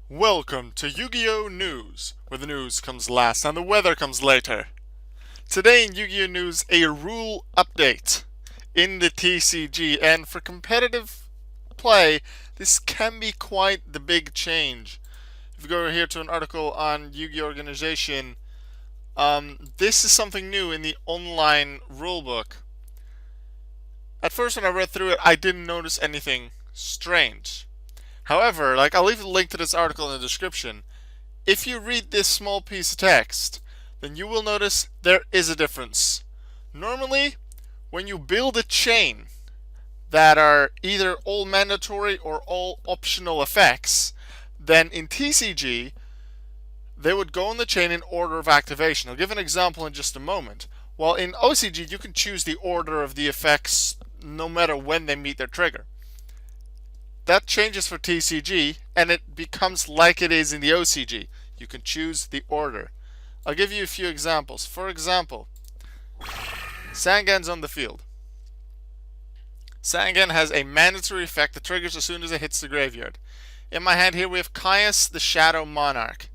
Welcome to Yu-Gi-Oh! News, where the news comes last and the weather comes later. Today in Yu-Gi-Oh! News, a rule update in the TCG, and for competitive play, this can be quite the big change. If you go here to an article on Yu-Gi-Oh! Organization, this is something new in the online rulebook. At first when I read through it, I didn't notice anything strange. However, I'll leave a link to this article in the description. If you read this small piece of text, then you will notice there is a difference. Normally, when you build a chain that are either all mandatory or all optional effects, then in TCG, they would go in the chain in order of activation. I'll give an example in just a moment. While in OCG, you can choose the order of the effects no matter when they meet their trigger. That changes for TCG, and it becomes like it is in the OCG. You can choose the order. I'll give you a few examples. For example, Sangan's on the field. Sangan has a mandatory effect that triggers as soon as it hits the graveyard. In my hand here we have Caius the Shadow Monarch.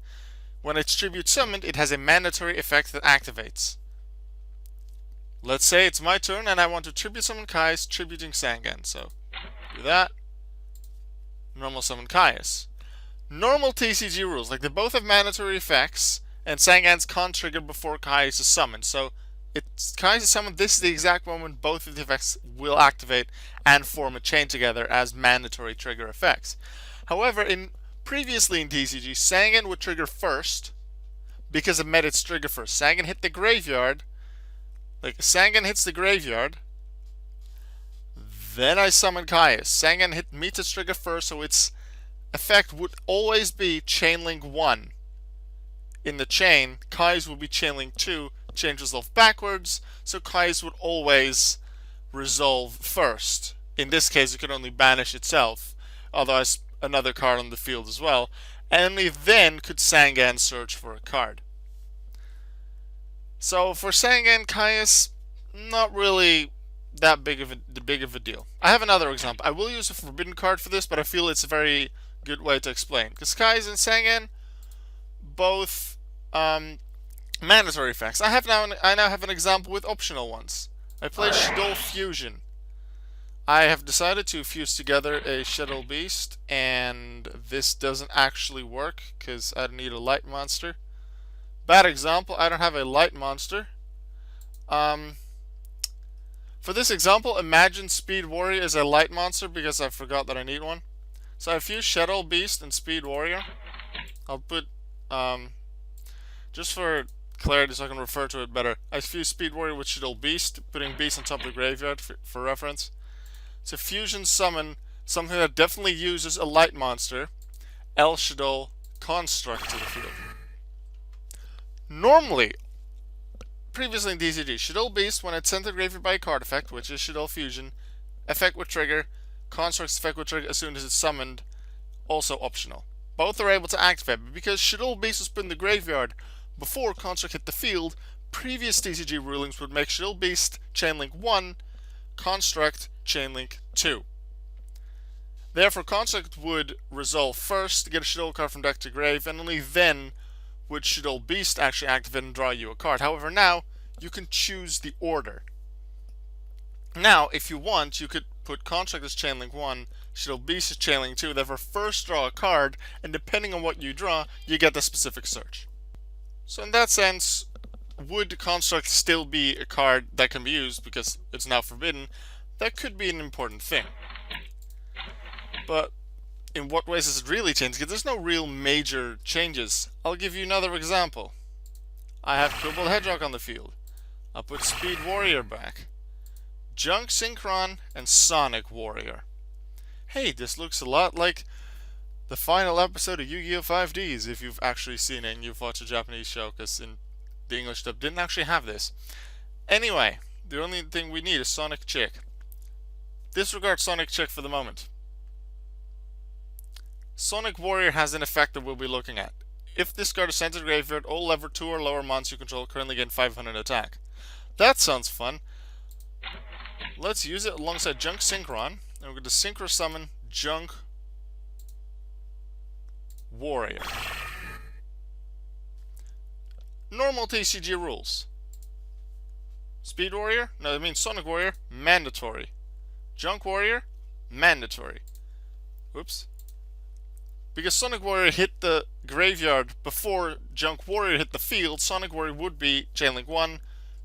When it's tribute summoned, it has a mandatory effect that activates. Let's say it's my turn and I want to tribute summon Caius, tributing Sangan. So, do that. Normal summon Caius. Normal TCG rules, they both have mandatory effects, and Sangan's can't trigger before Caius is summoned. So, it's Caius is summoned, this is the exact moment both of the effects will activate and form a chain together as mandatory trigger effects. However, previously in TCG, Sangan would trigger first because it met its trigger first. Sangan hit the graveyard, Sangan hits the graveyard, then I summon Caius. Sangan meets its trigger first, so its effect would always be chain link 1. In the chain, Caius would be chain link 2, change resolve backwards, so Caius would always resolve first. In this case, it could only banish itself, otherwise another card on the field as well, and only then could Sangan search for a card. So for Sangan, Caius, not really that big of a deal. I have another example. I will use a forbidden card for this, but I feel it's a very good way to explain. Because Caius and Sangan, both mandatory effects. I now have an example with optional ones. I play Shadow Fusion. I have decided to fuse together a Shadow Beast, and this doesn't actually work because I need a light monster. Bad example, I don't have a light monster. For this example, imagine Speed Warrior is a light monster because I forgot that I need one. So I fuse Shadow Beast and Speed Warrior. I'll put, just for clarity so I can refer to it better, I fuse Speed Warrior with Shadow Beast, putting Beast on top of the graveyard for reference. It's a fusion summon, something that definitely uses a light monster, El Shadow Construct to the field. Normally, previously in TCG, Shadow Beast, when it's sent to the graveyard by a card effect, which is Shadow Fusion, effect would trigger, Construct's effect would trigger as soon as it's summoned, also optional. Both are able to activate, but because Shadow Beast was put in the graveyard before Construct hit the field, previous TCG rulings would make Shadow Beast Chainlink 1, Construct Chainlink 2. Therefore, Construct would resolve first to get a Shadow card from deck to grave, and only then would Shadow Beast actually activate and draw you a card. However, now you can choose the order. Now, if you want, you could put Construct as Chainlink 1, Shadow Beast as Chainlink 2, therefore first draw a card, and depending on what you draw, you get the specific search. So in that sense, would Construct still be a card that can be used because it's now forbidden? That could be an important thing. But in what ways does it really change? Because there's no real major changes. I'll give you another example. I have Kobold Hedgehog on the field. I'll put Speed Warrior back. Junk Synchron and Sonic Warrior. Hey, this looks a lot like the final episode of Yu-Gi-Oh! 5Ds, if you've actually seen it and you've watched a Japanese show, because in the English dub didn't actually have this. Anyway, the only thing we need is Sonic Chick. Disregard Sonic Chick for the moment. Sonic Warrior has an effect that we'll be looking at. If this card is sent to the graveyard, all level 2 or lower monsters you control currently gain 500 attack. That sounds fun. Let's use it alongside Junk Synchron, and we're going to Synchro Summon Junk Warrior. Normal TCG rules. Speed Warrior? No, it means Sonic Warrior, mandatory. Junk Warrior, mandatory. Whoops. Because Sonic Warrior hit the graveyard before Junk Warrior hit the field, Sonic Warrior would be Chainlink 1,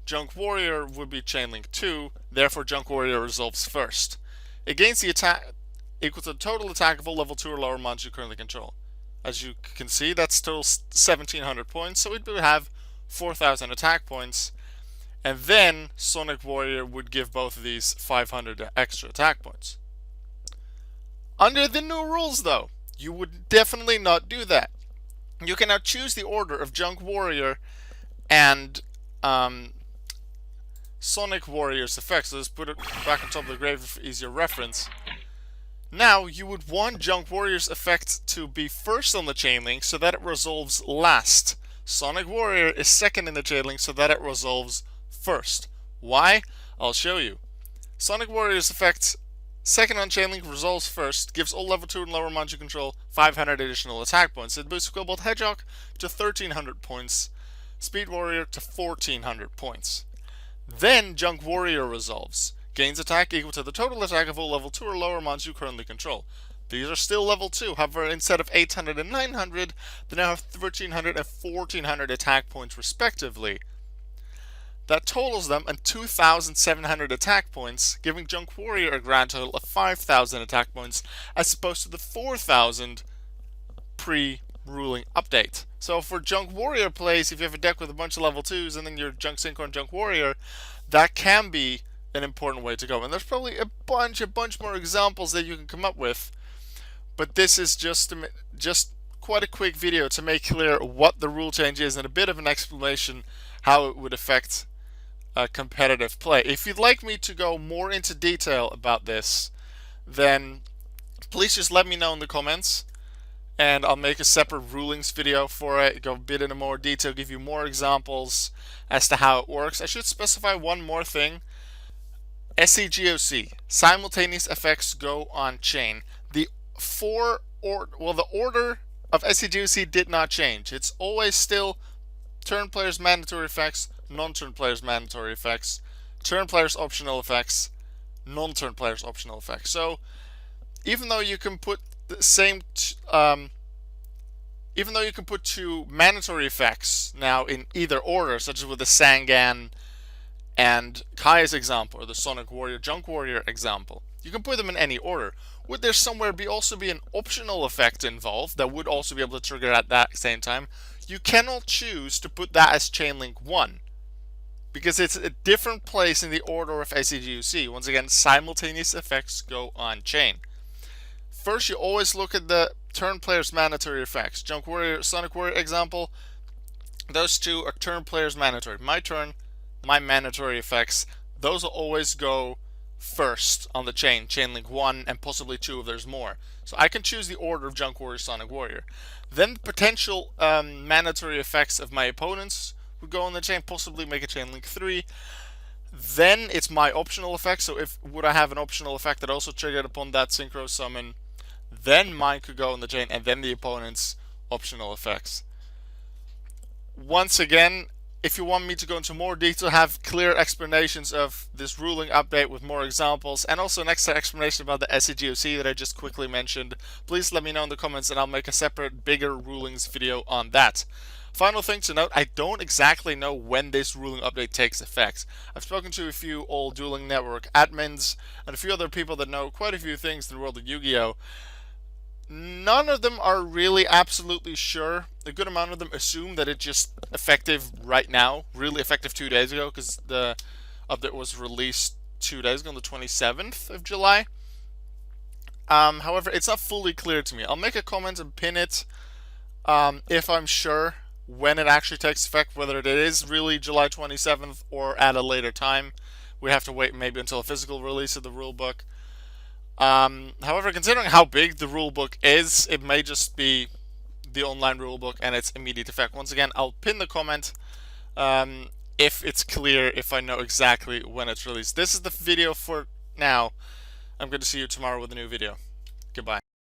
Junk Warrior would be Chainlink 2, therefore Junk Warrior resolves first. It gains the attack equal to the total attack of all level 2 or lower monsters you currently control. As you can see, that's total 1700 points, so it would have 4000 attack points, and then Sonic Warrior would give both of these 500 extra attack points. Under the new rules, though, you would definitely not do that. You can now choose the order of Junk Warrior and Sonic Warrior's effects. So let's put it back on top of the grave for easier reference. Now, you would want Junk Warrior's effect to be first on the chain link so that it resolves last. Sonic Warrior is second in the chain link so that it resolves first. Why? I'll show you. Sonic Warrior's effect, second on chain link, resolves first, gives all level 2 and lower monsters you control 500 additional attack points. It boosts Cobalt Hedgehog to 1300 points, Speed Warrior to 1400 points. Then Junk Warrior resolves. Gains attack equal to the total attack of all level 2 or lower monsters you currently control. These are still level 2, however, instead of 800 and 900, they now have 1300 and 1400 attack points respectively. That totals them at 2,700 attack points, giving Junk Warrior a grand total of 5,000 attack points, as opposed to the 4,000 pre-ruling update. So for Junk Warrior plays, if you have a deck with a bunch of level 2s and then your Junk Synchro and Junk Warrior, that can be an important way to go. And there's probably a bunch more examples that you can come up with, but this is just quite a quick video to make clear what the rule change is and a bit of an explanation how it would affect competitive play. If you'd like me to go more into detail about this, then please just let me know in the comments, and I'll make a separate rulings video for it, go a bit into more detail, give you more examples as to how it works. I should specify one more thing. SEGOC, simultaneous effects go on chain. The order of SEGOC did not change. It's always still turn players mandatory effects, non-turn players mandatory effects, turn players optional effects, non-turn players optional effects. So even though you can put the same even though you can put two mandatory effects now in either order, such as with the Sangan and Kai's example, or the Sonic Warrior Junk Warrior example, you can put them in any order. Would there somewhere also be an optional effect involved that would also be able to trigger at that same time? You cannot choose to put that as Chainlink 1, because it's a different place in the order of SEGOC. Once again, simultaneous effects go on chain. First, you always look at the turn players mandatory effects. Junk Warrior, Sonic Warrior example, those two are turn players mandatory. My turn, my mandatory effects, those will always go first on the chain, Chainlink 1 and possibly 2 if there's more. So I can choose the order of Junk Warrior, Sonic Warrior. Then potential mandatory effects of my opponents would go on the chain, possibly make a Chainlink 3. Then it's my optional effect, so if would I have an optional effect that also triggered upon that Synchro Summon, then mine could go on the chain, and then the opponent's optional effects. Once again, if you want me to go into more detail, have clear explanations of this ruling update with more examples, and also an extra explanation about the SEGOC that I just quickly mentioned, please let me know in the comments and I'll make a separate, bigger rulings video on that. Final thing to note, I don't exactly know when this ruling update takes effect. I've spoken to a few old Dueling Network admins and a few other people that know quite a few things in the world of Yu-Gi-Oh! None of them are really absolutely sure. A good amount of them assume that it's just effective right now, really effective 2 days ago, because the update was released 2 days ago on the 27th of July. However, it's not fully clear to me. I'll make a comment and pin it if I'm sure when it actually takes effect, whether it is really July 27th or at a later time. We have to wait maybe until a physical release of the rulebook. However, considering how big the rulebook is, it may just be the online rulebook and its immediate effect. Once again, I'll pin the comment if it's clear, if I know exactly when it's released. This is the video for now. I'm going to see you tomorrow with a new video. Goodbye.